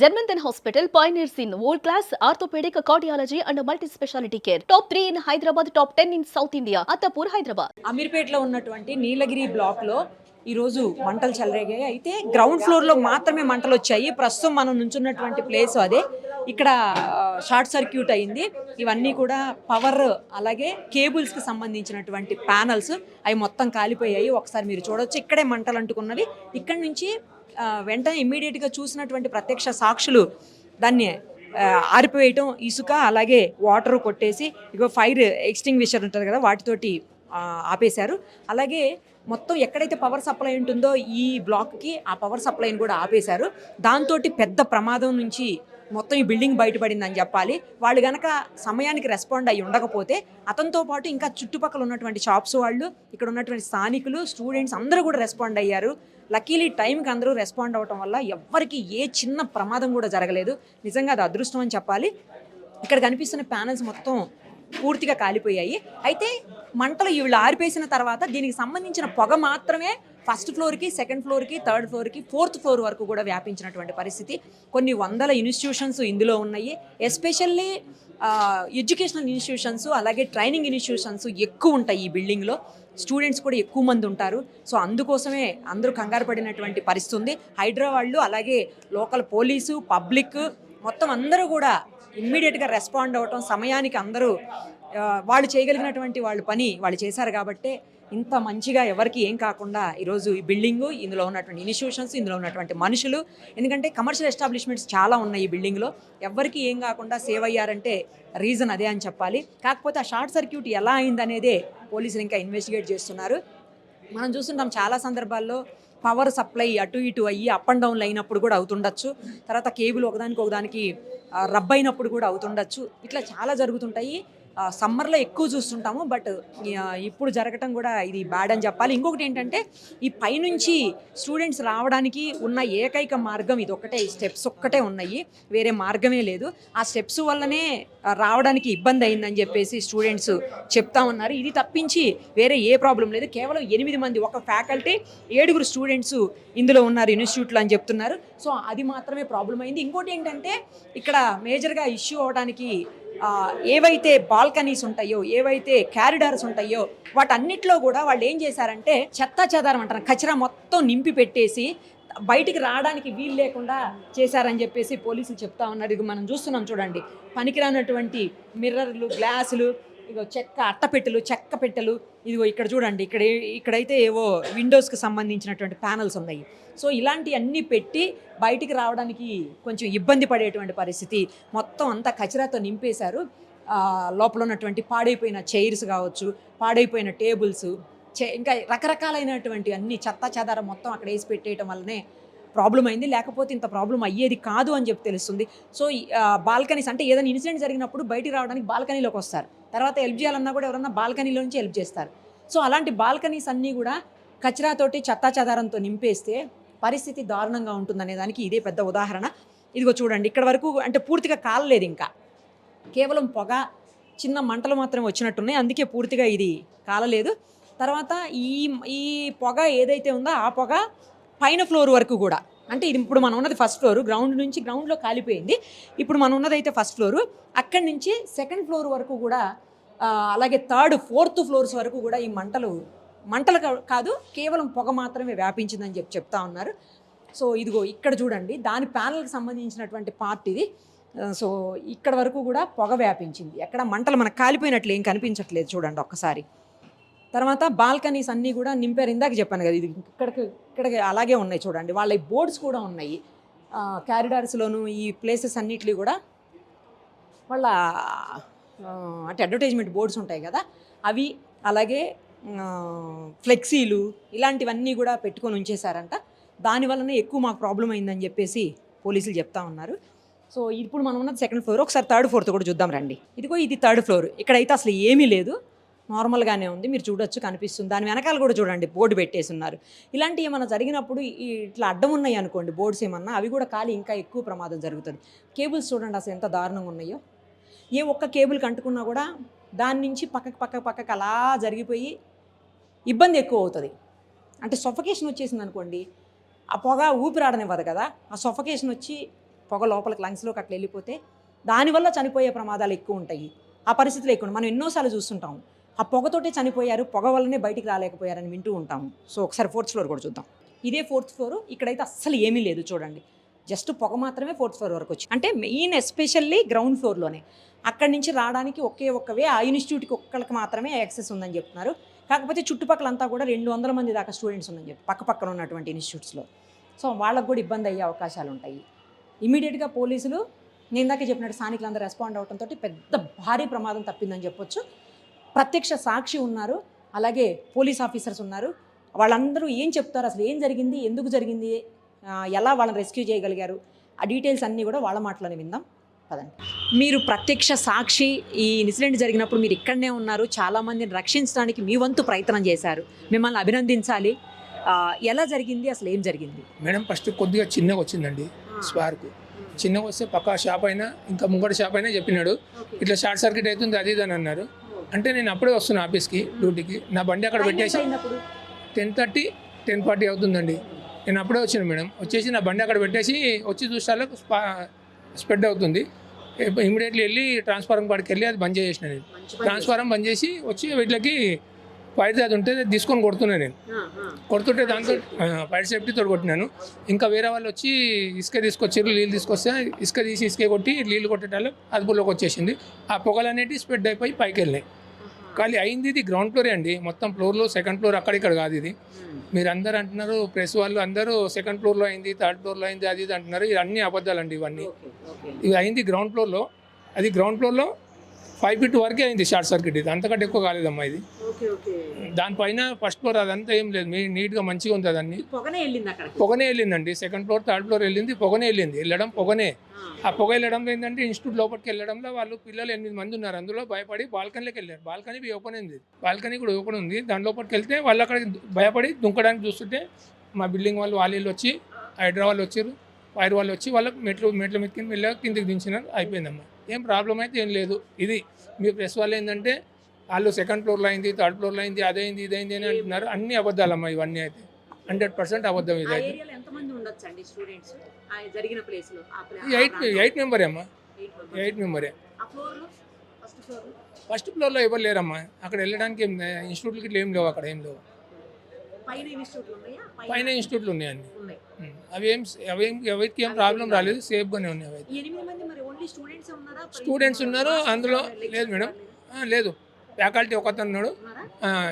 Janmanthan Hospital pioneers in world-class orthopedic cardiology and multi-specialty care. Top 3 in Hyderabad, top 10 in South India. Attapur, Hyderabad. అమీర్పేటలో ఉన్నటువంటి నీలగిరి బ్లాక్లో ఈరోజు మంటలు చెలరేగాయి. అయితే గ్రౌండ్ ఫ్లోర్లో మాత్రమే మంటలు వచ్చాయి. ప్రస్తుతం మనం నుంచున్నటువంటి ప్లేస్ అదే. ఇక్కడ షార్ట్ సర్క్యూట్ అయింది. ఇవన్నీ కూడా పవర్ అలాగే కేబుల్స్కి సంబంధించినటువంటి ప్యానల్స్ అవి మొత్తం కాలిపోయాయి. ఒకసారి మీరు చూడొచ్చు, ఇక్కడే మంటలు అంటుకున్నవి. ఇక్కడి నుంచి వెంటనే ఇమ్మీడియట్గా చూసినటువంటి ప్రత్యక్ష సాక్షులు దాన్ని ఆరిపోయటం, ఇసుక అలాగే వాటర్ కొట్టేసి ఇగో ఫైర్ ఎక్స్టింగ్విషర్ ఉంటుంది కదా వాటితోటి ఆపేశారు. అలాగే మొత్తం ఎక్కడైతే పవర్ సప్లై ఉంటుందో ఈ బ్లాక్కి ఆ పవర్ సప్లైని కూడా ఆపేశారు. దాంతో పెద్ద ప్రమాదం నుంచి మొత్తం ఈ బిల్డింగ్ బయటపడిందని చెప్పాలి. వాళ్ళు కనుక సమయానికి రెస్పాండ్ అయ్యి ఉండకపోతే అతనితో పాటు ఇంకా చుట్టుపక్కల ఉన్నటువంటి షాప్స్ వాళ్ళు, ఇక్కడ ఉన్నటువంటి స్థానికులు, స్టూడెంట్స్ అందరూ కూడా రెస్పాండ్ అయ్యారు. లక్కీలీ టైంకి అందరూ రెస్పాండ్ అవ్వటం వల్ల ఎవ్వరికి ఏ చిన్న ప్రమాదం కూడా జరగలేదు. నిజంగా అది అదృష్టం అని చెప్పాలి. ఇక్కడ కనిపిస్తున్న ప్యానల్స్ మొత్తం పూర్తిగా కాలిపోయాయి. అయితే మంటలు వీళ్ళు ఆరిపేసిన తర్వాత దీనికి సంబంధించిన పొగ మాత్రమే ఫస్ట్ ఫ్లోర్కి, సెకండ్ ఫ్లోర్కి, థర్డ్ ఫ్లోర్కి, ఫోర్త్ ఫ్లోర్ వరకు కూడా వ్యాపించినటువంటి పరిస్థితి. కొన్ని వందల ఇన్స్టిట్యూషన్స్ ఇందులో ఉన్నాయి. ఎస్పెషల్లీ ఎడ్యుకేషనల్ ఇన్స్టిట్యూషన్స్ అలాగే ట్రైనింగ్ ఇన్స్టిట్యూషన్స్ ఎక్కువ ఉంటాయి ఈ బిల్డింగ్లో. స్టూడెంట్స్ కూడా ఎక్కువ మంది ఉంటారు. సో అందుకోసమే అందరూ కంగారు పడినటువంటి పరిస్థితి ఉంది. హైదరాబాద్లో అలాగే లోకల్ పోలీసు, పబ్లిక్ మొత్తం అందరూ కూడా ఇమ్మీడియట్గా రెస్పాండ్ అవ్వటం, సమయానికి అందరూ వాళ్ళు చేయగలిగినటువంటి వాళ్ళ పని వాళ్ళు చేశారు. కాబట్టి ఇంత మంచిగా ఎవరికి ఏం కాకుండా ఈరోజు ఈ బిల్డింగు, ఇందులో ఉన్నటువంటి ఇన్స్టిట్యూషన్స్, ఇందులో ఉన్నటువంటి మనుషులు, ఎందుకంటే కమర్షియల్ ఎస్టాబ్లిష్మెంట్స్ చాలా ఉన్నాయి ఈ బిల్డింగ్లో, ఎవరికి ఏం కాకుండా సేవ్ అయ్యారంటే రీజన్ అదే అని చెప్పాలి. కాకపోతే ఆ షార్ట్ సర్క్యూట్ ఎలా అయిందనేదే పోలీసులు ఇంకా ఇన్వెస్టిగేట్ చేస్తున్నారు. మనం చూస్తుంటాం చాలా సందర్భాల్లో పవర్ సప్లై అటు ఇటు అయ్యి అప్ అండ్ డౌన్లు అయినప్పుడు కూడా అవుతుండొచ్చు. తర్వాత కేబుల్ ఒకదానికి రబ్ అయినప్పుడు కూడా అవుతుండొచ్చు. ఇట్లా చాలా జరుగుతుంటాయి. సమ్మర్లో ఎక్కువ చూస్తుంటాము. బట్ ఇప్పుడు జరగటం కూడా ఇది బ్యాడ్ అని చెప్పాలి. ఇంకొకటి ఏంటంటే ఈ పైనుంచి స్టూడెంట్స్ రావడానికి ఉన్న ఏకైక మార్గం ఇది ఒకటే. ఈ స్టెప్స్ ఒక్కటే ఉన్నాయి, వేరే మార్గమే లేదు. ఆ స్టెప్స్ వల్లనే రావడానికి ఇబ్బంది అయిందని చెప్పేసి స్టూడెంట్స్ చెప్తా ఉన్నారు. ఇది తప్పించి వేరే ఏ ప్రాబ్లం లేదు. కేవలం 8 మంది, ఒక ఫ్యాకల్టీ 7 స్టూడెంట్స్ ఇందులో ఉన్నారు ఇన్స్టిట్యూట్లో అని చెప్తున్నారు. సో అది మాత్రమే ప్రాబ్లం అయింది. ఇంకోటి ఏంటంటే ఇక్కడ మేజర్గా ఇష్యూ అవడానికి ఏవైతే బాల్కనీస్ ఉంటాయో, ఏవైతే క్యారిడార్స్ ఉంటాయో వాటన్నిటిలో కూడా వాళ్ళు ఏం చేశారంటే చెత్తా చెదారం అంటారు, కచరా మొత్తం నింపి పెట్టేసి బయటికి రావడానికి వీలు లేకుండా చేశారని చెప్పేసి పోలీసులు చెప్తా ఉన్నారు. ఇది మనం చూస్తున్నాం చూడండి, పనికిరానటువంటి మిర్రర్లు, గ్లాసులు, ఇగో చెక్క పెట్టెలు, ఇదిగో ఇక్కడ చూడండి, ఇక్కడైతే ఏవో విండోస్కి సంబంధించినటువంటి ప్యానల్స్ ఉన్నాయి. సో ఇలాంటివన్నీ పెట్టి బయటికి రావడానికి కొంచెం ఇబ్బంది పడేటువంటి పరిస్థితి. మొత్తం అంతా కచరాతో నింపేశారు. లోపల ఉన్నటువంటి పాడైపోయిన చైర్స్ కావచ్చు, పాడైపోయిన టేబుల్స్, ఇంకా రకరకాలైనటువంటి అన్ని చెత్తా చెదారం మొత్తం అక్కడ వేసి పెట్టేయటం వల్లనే ప్రాబ్లం అయింది. లేకపోతే ఇంత ప్రాబ్లం అయ్యేది కాదు అని చెప్పి తెలుస్తుంది. సో బాల్కనీస్ అంటే ఏదైనా ఇన్సిడెంట్ జరిగినప్పుడు బయటికి రావడానికి బాల్కనీలోకి వస్తారు. తర్వాత హెల్ప్ చేయాలన్నా కూడా ఎవరన్నా బాల్కనీలో నుంచి హెల్ప్ చేస్తారు. సో అలాంటి బాల్కనీస్ అన్నీ కూడా కచరాతోటి, చెత్తా చెదారంతో నింపేస్తే పరిస్థితి దారుణంగా ఉంటుందనే దానికి ఇదే పెద్ద ఉదాహరణ. ఇదిగో చూడండి, ఇక్కడ వరకు అంటే పూర్తిగా కాలలేదు, ఇంకా కేవలం పొగ, చిన్న మంటలు మాత్రమే వచ్చినట్టున్నాయి. అందుకే పూర్తిగా ఇది కాలలేదు. తర్వాత ఈ పొగ ఏదైతే ఉందో ఆ పొగ పైన ఫ్లోర్ వరకు కూడా, అంటే ఇది ఇప్పుడు మనం ఉన్నది ఫస్ట్ ఫ్లోరు, గ్రౌండ్లో కాలిపోయింది. ఇప్పుడు మనం ఉన్నదైతే ఫస్ట్ ఫ్లోరు, అక్కడి నుంచి సెకండ్ ఫ్లోర్ వరకు కూడా, అలాగే థర్డ్, ఫోర్త్ ఫ్లోర్స్ వరకు కూడా ఈ మంటలు కాదు, కేవలం పొగ మాత్రమే వ్యాపించిందని చెప్తా ఉన్నారు. సో ఇదిగో ఇక్కడ చూడండి, దాని ప్యానల్కి సంబంధించినటువంటి పార్ట్ ఇది. సో ఇక్కడ వరకు కూడా పొగ వ్యాపించింది. ఎక్కడ మంటలు మనకు కాలిపోయినట్లు ఏం కనిపించట్లేదు చూడండి ఒక్కసారి. తర్వాత బాల్కనీస్ అన్నీ కూడా నింపారు. ఇందాక చెప్పాను కదా, ఇది ఇక్కడికి అలాగే ఉన్నాయి చూడండి. వాళ్ళ బోర్డ్స్ కూడా ఉన్నాయి క్యారిడార్స్లోను. ఈ ప్లేసెస్ అన్నిటిలో కూడా వాళ్ళ అంటే అడ్వర్టైజ్మెంట్ బోర్డ్స్ ఉంటాయి కదా అవి, అలాగే ఫ్లెక్సీలు, ఇలాంటివన్నీ కూడా పెట్టుకొని ఉంచేశారంట. దానివల్లనే ఎక్కువ మాకు ప్రాబ్లం అయిందని చెప్పేసి పోలీసులు చెప్తా ఉన్నారు. సో ఇప్పుడు మనం ఉన్నది సెకండ్ ఫ్లోర్. ఒకసారి థర్డ్ ఫోర్త్ కూడా చూద్దాం రండి. ఇదిగో ఇది థర్డ్ ఫ్లోర్. ఇక్కడైతే అసలు ఏమీ లేదు, నార్మల్గానే ఉంది, మీరు చూడొచ్చు, కనిపిస్తుంది. దాని వెనకాల కూడా చూడండి బోర్డు పెట్టేసి ఉన్నారు. ఇలాంటివి ఏమన్నా జరిగినప్పుడు ఇట్లా అడ్డం ఉన్నాయి అనుకోండి బోర్డ్స్ ఏమన్నా, అవి కూడా కాలి ఇంకా ఎక్కువ ప్రమాదం జరుగుతుంది. కేబుల్స్ చూడండి అసలు ఎంత దారుణంగా ఉన్నాయో. ఏ ఒక్క కేబుల్ కంటుకున్నా కూడా దాని నుంచి పక్కకు అలా జరిగిపోయి ఇబ్బంది ఎక్కువ అవుతుంది. అంటే సఫకేషన్ వచ్చేసింది అనుకోండి, ఆ పొగ ఊపిరాడనివ్వదు కదా, ఆ సఫకేషన్ వచ్చి పొగ లోపలికి లంగ్స్లోకి అట్లా వెళ్ళిపోతే దానివల్ల చనిపోయే ప్రమాదాలు ఎక్కువ ఉంటాయి. ఆ పరిస్థితులు ఎక్కువ మనం ఎన్నోసార్లు చూస్తుంటాం. ఆ పొగతోటే చనిపోయారు, పొగ వల్లనే బయటికి రాలేకపోయారని వింటూ ఉంటాము. సో ఒకసారి 4th ఫ్లోర్ కూడా చూద్దాం. ఇదే 4th ఫ్లోర్. ఇక్కడైతే అస్సలు ఏమీ లేదు చూడండి. జస్ట్ పొగ మాత్రమే 4th ఫ్లోర్ వరకు వచ్చి, అంటే మెయిన్ ఎస్పెషల్లీ గ్రౌండ్ ఫ్లోర్లోనే. అక్కడి నుంచి రావడానికి ఒకే ఒక్కవే ఆ ఇన్స్టిట్యూట్కి ఒక్కరికి మాత్రమే యాక్సెస్ ఉందని చెప్తున్నారు. కాకపోతే చుట్టుపక్కలంతా కూడా 200 మంది దాకా స్టూడెంట్స్ ఉందని చెప్పి పక్కన ఉన్నటువంటి ఇన్స్టిట్యూట్స్లో. సో వాళ్ళకు కూడా ఇబ్బంది అయ్యే అవకాశాలు ఉంటాయి. ఇమీడియట్గా పోలీసులు నేను ఇందాకే చెప్పినట్టు స్థానికులందరూ రెస్పాండ్ అవడంతో పెద్ద భారీ ప్రమాదం తప్పిందని చెప్పొచ్చు. ప్రత్యక్ష సాక్షి ఉన్నారు, అలాగే పోలీస్ ఆఫీసర్స్ ఉన్నారు. వాళ్ళందరూ ఏం చెప్తారు, అసలు ఏం జరిగింది, ఎందుకు జరిగింది, ఎలా వాళ్ళని రెస్క్యూ చేయగలిగారు, ఆ డీటెయిల్స్ అన్నీ కూడా వాళ్ళ మాటలోనే విందాం పదండి. మీరు ప్రత్యక్ష సాక్షి, ఈ ఇన్సిడెంట్ జరిగినప్పుడు మీరు ఇక్కడనే ఉన్నారు, చాలామందిని రక్షించడానికి మీ వంతు ప్రయత్నం చేశారు, మిమ్మల్ని అభినందించాలి. ఎలా జరిగింది, అసలు ఏం జరిగింది? మేడం ఫస్ట్ కొద్దిగా చిన్నగా వచ్చిందండి స్పార్క్. చిన్నగా వస్తే పక్క షాప్ అయినా ఇంకా ముంగటి షాప్ అయినా చెప్పినాడు ఇట్లా షార్ట్ సర్క్యూట్ అవుతుంది అది అని అన్నారు. అంటే నేను అప్పుడే వస్తున్నా ఆఫీస్కి డ్యూటీకి, నా బండి అక్కడ పెట్టేసి 10:30 10:40 అవుతుందండి. నేను అప్పుడే వచ్చాను మేడం. వచ్చేసి నా బండి అక్కడ పెట్టేసి వచ్చి చూసాలకు స్ప్రెడ్ అవుతుంది. ఇమీడియట్లీ వెళ్ళి ట్రాన్స్ఫారం కాడికి వెళ్ళి అది బంద్ చేసేసిన. నేను ట్రాన్స్ఫారం బంద్ చేసి వచ్చి వీటికి ఫైర్ అది ఉంటే తీసుకొని కొడుతున్నాను. నేను కొడుతుంటే దాంతో ఫైర్ సేఫ్టీతో కొట్టినాను. ఇంకా వేరే వాళ్ళు వచ్చి ఇసుక తీసుకొచ్చారు, నీళ్ళు తీసుకొస్తే ఇసుక తీసి ఇసుక కొట్టి నీళ్ళు కొట్టేటాలు అదుపులోకి వచ్చేసింది. ఆ పొగలు అనేవి స్ప్రెడ్ అయిపోయి పైకి వెళ్ళినాయి. కానీ అయింది ఇది గ్రౌండ్ ఫ్లోరే అండి, మొత్తం ఫ్లోర్లో 2nd ఫ్లోర్ అక్కడిక్కడ కాదు ఇది. మీరు అందరూ అంటున్నారు, ప్రెస్ వాళ్ళు అందరూ 2nd ఫ్లోర్లో అయింది, 3rd ఫ్లోర్లో అయింది అది ఇది అంటున్నారు. ఇది అన్ని అబద్ధాలండి ఇవన్నీ. ఇది అయింది గ్రౌండ్ ఫ్లోర్లో. అది గ్రౌండ్ ఫ్లోర్లో 5 feet వరకే అయింది షార్ట్ సర్క్యూట్. ఇది అంతకంటే ఎక్కువ కాలేదమ్మా. ఇది దానిపైన 1st ఫ్లోర్ అదంతా ఏం లేదు, నీట్గా మంచిగా ఉంది. అదన్నీ పొగనే వెళ్ళిందండి. 2nd ఫ్లోర్ 3rd ఫ్లోర్ వెళ్ళింది, పొగనే వెళ్ళింది. వెళ్ళడం పొగనే. ఆ పొగ వెళ్ళడంలో ఏంటంటే ఇన్స్టిట్యూట్ లోపలికి వెళ్ళడంలో వాళ్ళు పిల్లలు 8 మంది ఉన్నారు, అందులో భయపడి బాల్కనీలోకి వెళ్ళారు. బాల్కనీ ఓపెన్ ఉంది, బాల్కనీ కూడా ఓపెన్ ఉంది. దాని లోపలికి వెళ్తే వాళ్ళు అక్కడ భయపడి దుంకడానికి చూస్తుంటే మా బిల్డింగ్ వాళ్ళు వచ్చి హైడ్రా వాళ్ళు వచ్చారు, ఫైర్ వాళ్ళు వచ్చి వాళ్ళకి మెట్ల మీద వెళ్ళి కిందికి దించినారు. అయిపోయిందమ్మా, ఏం ప్రాబ్లం అయితే ఏం లేదు. ఇది మీ ప్రెస్ వాళ్ళు ఏంటంటే వాళ్ళు 2nd ఫ్లోర్లో అయింది, 3rd ఫ్లోర్లో అయింది, అదైంది ఇదైంది అని అంటున్నారు. అన్ని అబద్ధాలమ్మా ఇవన్నీ. అయితే 100% అబద్ధం. ఇది అయితే 8 మెంబరే అమ్మా, 8 మెంబరే. 1st ఫ్లోర్లో ఎవరు లేరమ్మా. అక్కడ వెళ్ళడానికి ఇన్స్టిట్యూట్లకి ఇట్లా ఏం లేవు, అక్కడ ఏం లేవు. పైన ఇన్స్టిట్యూట్లు ఉన్నాయండి. అవేం ఎవరికి ఏం ప్రాబ్లం రాలేదు, సేఫ్గానే ఉన్నాయి. అవి స్టూడెంట్స్ ఉన్నారు అందులో. లేదు మేడం, లేదు, ఫ్యాకల్టీ ఒకతను ఉన్నాడు,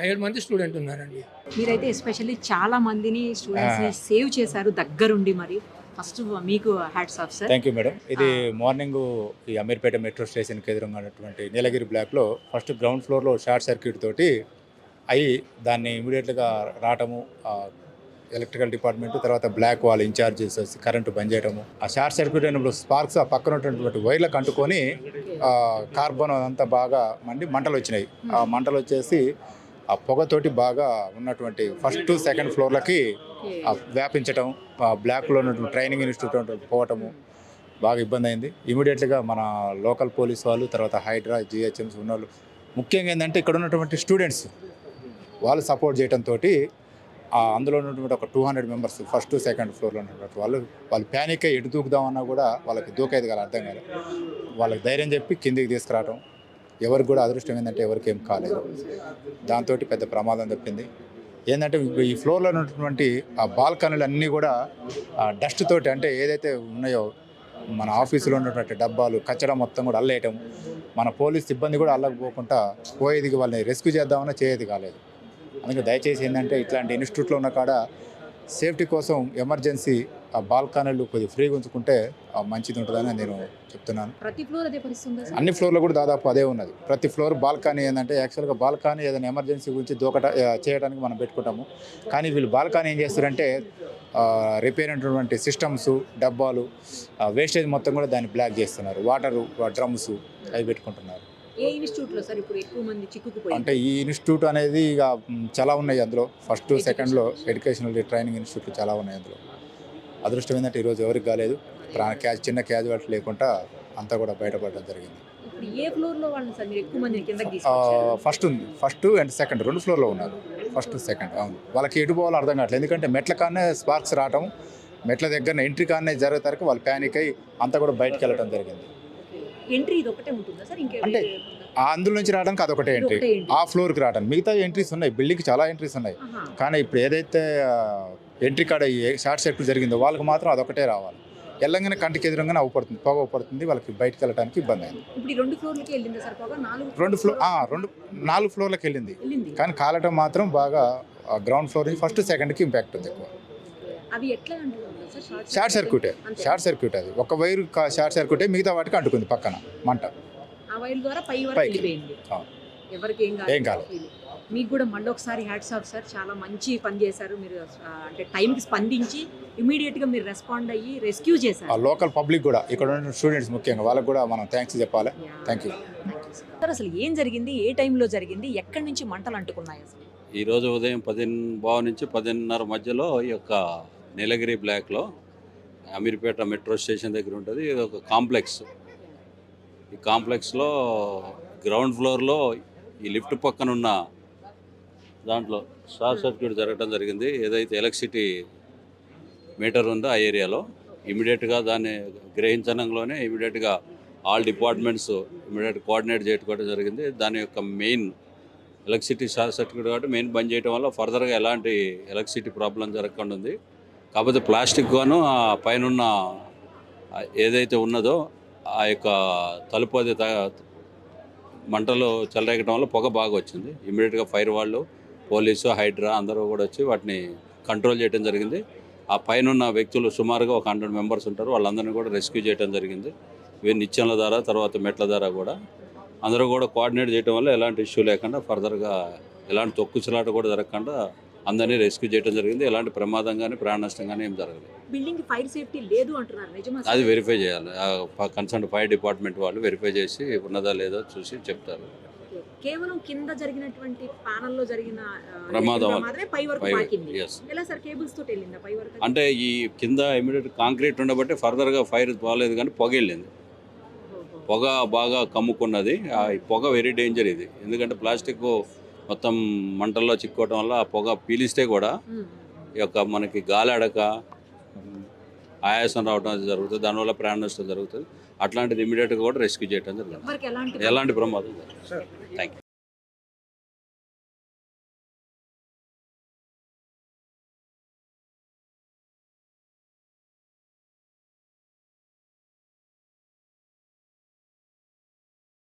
7 మంది స్టూడెంట్ ఉన్నారండి. మీరైతే ఎస్పెషల్లీ చాలా మందిని స్టూడెంట్స్ని సేవ్ చేశారు దగ్గరుండి. మరి ఫస్ట్ మీకు hats off sir. Thank you madam. ఇది మార్నింగ్ ఈ అమీర్పేట మెట్రో స్టేషన్కి ఎదురుగా ఉన్నటువంటి నీలగిరి బ్లాక్లో ఫస్ట్ గ్రౌండ్ ఫ్లోర్లో షార్ట్ సర్క్యూట్ తోటి అయ్యి దాన్ని ఇమీడియట్గా రావటము, ఎలక్ట్రికల్ డిపార్ట్మెంట్ తర్వాత బ్లాక్ వాళ్ళ ఇన్ఛార్జెస్ వచ్చి కరెంటు బంద్ చేయడము. ఆ షార్ట్ సర్క్యూట్ అయినప్పుడు స్పార్క్స్ ఆ పక్కన ఉన్నటువంటి వైర్లకు అంటుకొని కార్బన్ అదంతా బాగా మంటలు వచ్చినాయి. ఆ మంటలు వచ్చేసి ఆ పొగతోటి బాగా ఉన్నటువంటి 1st 2nd ఫ్లోర్లకి వ్యాపించటం, బ్లాక్లో ఉన్నటువంటి ట్రైనింగ్ ఇన్స్టిట్యూట్ పోవటము బాగా ఇబ్బంది అయింది. ఇమీడియట్గా మన లోకల్ పోలీస్ వాళ్ళు తర్వాత హైడ్రా జిహెచ్ఎంసీ ఉన్న వాళ్ళు, ముఖ్యంగా ఏంటంటే ఇక్కడ ఉన్నటువంటి స్టూడెంట్స్ వాళ్ళు సపోర్ట్ చేయడంతో అందులో ఉన్నటువంటి ఒక 200 మెంబర్స్ 1st 2nd ఫ్లోర్లో ఉన్నటువంటి వాళ్ళు ప్యానిక్ అయ్యి ఎటు దూకుదామన్నా కూడా వాళ్ళకి దూకేది కదా అర్థం కాదు. వాళ్ళకి ధైర్యం చెప్పి కిందికి తీసుకురావడం. ఎవరికి కూడా అదృష్టం ఏంటంటే ఎవరికి ఏం కాలేదు. దాంతో పెద్ద ప్రమాదం తప్పింది. ఏంటంటే ఈ ఫ్లోర్లో ఉన్నటువంటి ఆ బాల్కనీలు అన్నీ కూడా డస్ట్ తోటి, అంటే ఏదైతే ఉన్నాయో మన ఆఫీసులో ఉన్నటువంటి డబ్బాలు కచ్చడం మొత్తం కూడా అల్లేయటం. మన పోలీస్ సిబ్బంది కూడా అల్లకపోకుండా పోయేది, వాళ్ళని రెస్క్యూ చేద్దామన్నా చేయది కాలేదు. అందుకే దయచేసి ఏంటంటే ఇట్లాంటి ఇన్స్టిట్యూట్లో ఉన్న కాడ సేఫ్టీ కోసం ఎమర్జెన్సీ ఆ బాల్కనీలు కొద్దిగా ఫ్రీగా ఉంచుకుంటే మంచిది ఉంటుందని నేను చెప్తున్నాను. ప్రతి ఫ్లోర్ అదే పరిస్థితి, అన్ని ఫ్లోర్లో కూడా దాదాపు అదే ఉన్నది. ప్రతి ఫ్లోర్ బాల్కనీ ఏంటంటే యాక్చువల్గా బాల్కనీ ఏదైనా ఎమర్జెన్సీ గురించి చేయడానికి మనం పెట్టుకుంటాము. కానీ వీళ్ళు బాల్కనీ ఏం చేస్తారంటే రిపేర్ అయినటువంటి సిస్టమ్స్, డబ్బాలు, వేస్టేజ్ మొత్తం కూడా దాన్ని బ్లాక్ చేస్తున్నారు. వాటరు, డ్రమ్స్ అవి పెట్టుకుంటున్నారు. ఏ ఇన్స్టిట్యూట్లో సార్ ఇప్పుడు ఎక్కువ మంది చిక్కుకుపోయారు? అంటే ఈ ఇన్స్టిట్యూట్ అనేది ఇక చాలా ఉన్నాయి అందులో. 1st 2ndలో ఎడ్యుకేషనల్ ట్రైనింగ్ ఇన్స్టిట్యూట్లు చాలా ఉన్నాయి అందులో. అదృష్టం ఏంటంటే ఈరోజు ఎవరికి కాలేదు, చిన్న క్యాజువాలిటీ లేకుండా అంతా కూడా బయటపడడం జరిగింది. ఇప్పుడు ఏ ఫ్లోర్లో వాళ్ళు సార్ మీరు ఎక్కువ మంది కిందకి తీసుకొచ్చారు? ఫస్ట్ ఉంది, 1st and 2nd 2 ఫ్లోర్లో ఉన్నారు. 1st 2nd అవును. వాళ్ళకి ఎటు పోవాలో అర్థం కావట్లేదు, ఎందుకంటే మెట్ల కానే స్పార్క్స్ రావటం, మెట్ల దగ్గర ఎంట్రీ కానీ జరుగుతారు వాళ్ళు ప్యానిక్ అయ్యి అంతా కూడా బయటకు వెళ్ళడం జరిగింది. ఎంట్రీ ఇది ఒకటే ఉంటుందా సార్? అంటే అందులో నుంచి రావడానికి అదొకటే ఎంట్రీ, ఆ ఫ్లోర్కి రావడానికి. మిగతా ఎంట్రీస్ ఉన్నాయి, బిల్డింగ్కి చాలా ఎంట్రీస్ ఉన్నాయి. కానీ ఇప్పుడు ఏదైతే ఎంట్రీ కాడ షార్ట్ సర్క్యూట్ జరిగిందో వాళ్ళకి మాత్రం అదొకటే రావాలి. వెళ్ళంగానే కంటికి ఎదురుగానే అవుపడుతుంది, పొగ అవుపడుతుంది, వాళ్ళకి బయటకు వెళ్ళడానికి ఇబ్బంది అయింది. ఇప్పుడు ఈ 2 ఫ్లోర్లకి వెళ్ళిందా సార్ పొగ? 4 ఫ్లోర్లకు వెళ్ళింది, కానీ కాలటం మాత్రం బాగా గ్రౌండ్ ఫ్లోర్ నుంచి ఫస్ట్ సెకండ్కి ఇంపాక్ట్ ఉంది ఎక్కువ. అవి ఎట్లా అంటున్నారు సార్? షార్ట్ సర్క్యూట్ అది ఒక వైర్ షార్ట్ సర్క్యూటే, మిగతా వాటికి అంటుకుంది పక్కన మంట. ఆ వైర్ ద్వారా పై వరకు పైకి. వెళ్ళిపోయింది. ఎవరికి ఏం కాలేదు. మీకు కూడా మళ్ళీ ఒకసారి హ్యాట్స్ ఆఫ్ సార్, చాలా మంచి పని చేశారు మీరు. అంటే టైంకి స్పందించి ఇమీడియట్గా మీరు రెస్పాండ్ అయ్యి రెస్క్యూ చేశారు. ఆ లోకల్ పబ్లిక్ కూడా, ఇక్కడ ఉన్న స్టూడెంట్స్ ముఖ్యంగా వాళ్ళకి కూడా మనం థ్యాంక్స్ చెప్పాలి. Thank you sir. అసలు ఏం జరిగింది, ఏ టైంలో జరిగింది, ఎక్కడి నుంచి మంటలు అంటుకున్నాయి అసలు? ఈరోజు ఉదయం 10:15 నుంచి 10:30 మధ్యలో ఈ యొక్క నీలగిరి బ్లాక్లో అమీర్పేట మెట్రో స్టేషన్ దగ్గర ఉంటుంది. ఇది ఒక కాంప్లెక్స్. ఈ కాంప్లెక్స్లో గ్రౌండ్ ఫ్లోర్లో ఈ లిఫ్ట్ పక్కన ఉన్న దాంట్లో షార్ట్ సర్క్యూట్ జరగడం జరిగింది. ఏదైతే ఎలక్ట్రిసిటీ మీటర్ ఉందో ఆ ఏరియాలో ఇమీడియట్గా దాన్ని గ్రహించడంలోనే ఇమీడియట్గా ఆల్ డిపార్ట్మెంట్స్ ఇమీడియట్ కోఆర్డినేట్ చేయడం జరిగింది. దాని యొక్క మెయిన్ ఎలక్ట్రిసిటీ షార్ట్ సర్క్యూట్ కాబట్టి మెయిన్ బంద్ చేయడం వల్ల ఫర్దర్గా ఎలాంటి ఎలక్ట్రిసిటీ ప్రాబ్లం జరగకుండా ఉంది. కాకపోతే ప్లాస్టిక్ గాను ఆ పైన ఏదైతే ఉన్నదో ఆ యొక్క తలుపు అది మంటలు చెలరేగడం వల్ల పొగ బాగా వచ్చింది. ఇమీడియట్గా ఫైర్ వాళ్ళు, పోలీసు, హైడ్రా అందరూ కూడా వచ్చి వాటిని కంట్రోల్ చేయడం జరిగింది. ఆ పైన ఉన్న వ్యక్తులు సుమారుగా ఒక 100 మెంబర్స్ ఉంటారు, వాళ్ళందరినీ కూడా రెస్క్యూ చేయడం జరిగింది. ఇవి నిచ్చెనల ద్వారా తర్వాత మెట్ల ద్వారా కూడా అందరూ కూడా కోఆర్డినేట్ చేయడం వల్ల ఎలాంటి ఇష్యూ లేకుండా ఫర్దర్గా ఎలాంటి తొక్కుసలాట కూడా జరగకుండా అందరినీ రెస్క్యూ చేయడం జరిగింది. ఎలాంటి ప్రమాదం కానీ ప్రాణ నష్టం కానీ ఏం జరగలేదు. బిల్డింగ్ ఫైర్ సేఫ్టీ లేదు అంటున్నారు, నిజమా? అది వెరిఫై చేయాలి. కన్సర్న్ ఫైర్ డిపార్ట్మెంట్ వాళ్ళు వెరిఫై చేసి ఉన్నదా లేదో చూసి చెప్తారు. కేవలం కింద జరిగినటువంటి ప్యానల్లో జరిగిన ప్రమాదం పై వరకు పాకింది. yes. ఎలా సార్ కేబుల్స్ తోటి వెళ్ళిందా పై వరకు? అంటే ఈ కింద ఇమీడియట్ కాంక్రీట్ ఉండబట్టి ఫర్దర్గా ఫైర్ పోలేదు, కానీ పొగ వెళ్ళింది. పొగ బాగా కమ్ముకున్నది. ఆ పొగ వెరీ డేంజర్ ఇది, ఎందుకంటే ప్లాస్టిక్ మొత్తం మంటల్లో చిక్కోవటం వల్ల ఆ పొగ పీలిస్తే కూడా ఈ యొక్క మనకి గాలి అడక ఆయాసం రావడం జరుగుతుంది, దానివల్ల ప్రాణ నష్టం జరుగుతుంది. అట్లాంటిది ఇమీడియట్గా కూడా రెస్క్యూ చేయడం జరుగుతుంది. ఎలాంటి ప్రమాదం జరుగుతుంది. Thank you.